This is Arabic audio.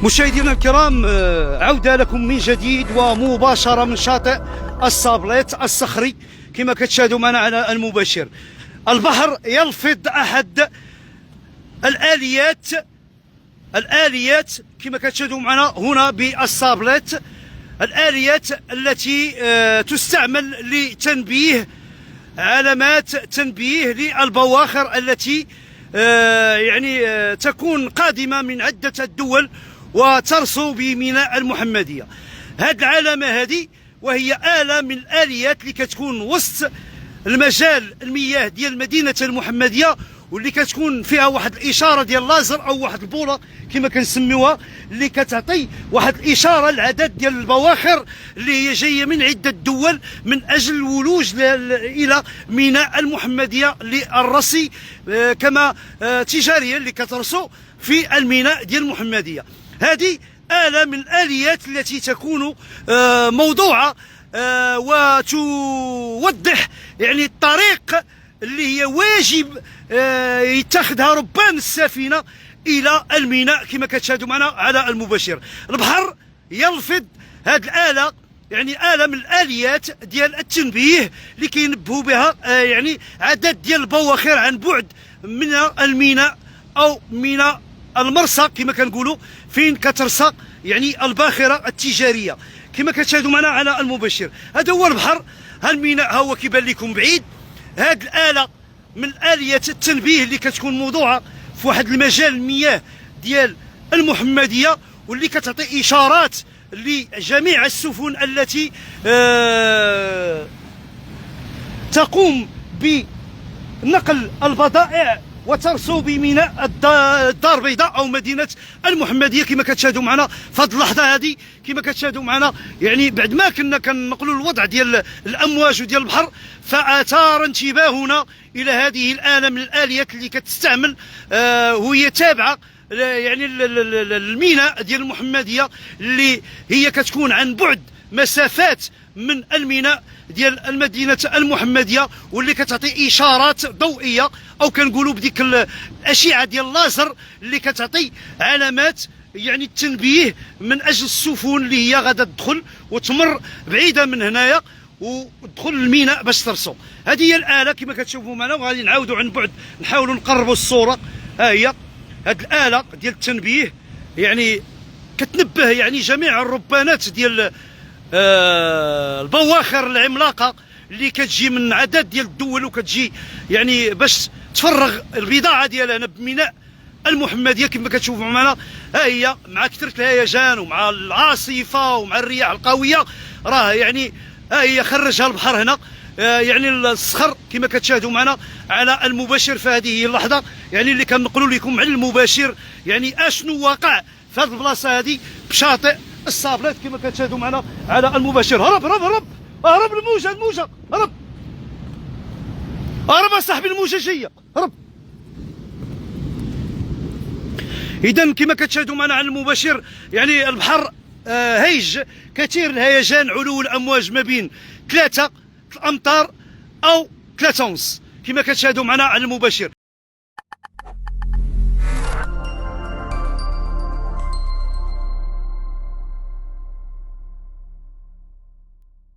مشاهدينا الكرام، عودة لكم من جديد ومباشرة من شاطئ الصابليط الصخري كما كتشاهدوا معنا على المباشر. البحر يلفظ أحد الآليات كما كتشاهدوا معنا هنا بالصابليط، الآليات التي تستعمل لتنبيه علامات تنبيه للبواخر التي تكون قادمة من عدة الدول وترسو بميناء المحمدية. هذه العلامة هذه وهي آلة من الآليات اللي كتكون وسط المجال المياه ديال مدينة المحمدية، واللي كتكون فيها واحد الإشارة ديال اللازر أو واحد البولة كما كنسميوها، اللي كتعطي واحد الإشارة للعدد ديال البواخر اللي هي جاية من عدة دول من أجل الولوج إلى ميناء المحمدية للرصي كما تجاريا اللي كترسو في الميناء ديال المحمدية. هذه آلة من الآليات التي تكون موضوعة وتوضح الطريق اللي هي واجب يتخذها ربان السفينة إلى الميناء كما كتشاهدوا معنا على المباشر. البحر يلفظ هذه الآلة، آلة من الآليات ديال التنبيه اللي كينبهوا بها عدد ديال البواخر عن بعد من الميناء أو ميناء المرسى كما كنقولوا، فين كترسى الباخرة التجارية كما كتشاهدوا معنا على المباشر. هذا هو البحر، الميناء هو كيبان لكم بعيد. هذه الآلة من آليات التنبيه اللي كتكون موضوعة في واحد المجال المياه ديال المحمدية، واللي كتعطي إشارات لجميع السفن التي تقوم بنقل البضائع وترسو بميناء الدار البيضاء او مدينه المحمديه كما كتشاهدوا معنا في هذه اللحظه هذه. كما كتشاهدوا معنا بعد ما كنا كنقلوا الوضع ديال الامواج وديال البحر، فاثار انتباهنا الى هذه الاله من الاليات اللي كتستعمل وهي تابعه الميناء ديال المحمديه، اللي هي كتكون عن بعد مسافات من الميناء ديال المدينه المحمديه، واللي كتعطي اشارات ضوئيه او كنقولوا بديك الاشعه ديال اللازر اللي كتعطي علامات التنبيه من اجل السفن اللي هي غادا تدخل وتمر بعيده من هنايا وتدخل الميناء باش ترسو. هذه هي الاله كما كتشوفوا معنا، وغادي نعاودوا عن بعد نحاولوا نقربوا الصوره. ها هي هذه الاله ديال التنبيه، كتنبه جميع الربانات ديال البواخر العملاقه اللي كتجي من عدد ديال الدول وكتجي باش تفرغ البضاعه ديالها هنا بميناء المحمديه كما كتشوفوا معنا. ها هي مع كثره الهيجان ومع العاصفه ومع الرياح القويه، راه ها هي خرجها البحر هنا الصخر كما كتشاهدوا معنا على المباشر في هذه اللحظه، اللي كنقولوا لكم على المباشر اشنو واقع في هذه البلاصه هذه بشاطئ الصابلات كما كتشاهدوا معنا على المباشر. هرب هرب هرب هرب، الموجه هرب هرب اصاحبي، الموجه جايه، هرب. اذا كما كتشاهدوا معنا على المباشر البحر هيج كثير الهيجان، علو الامواج ما بين 3 امتار او 3 ونص كما كتشاهدوا معنا على المباشر.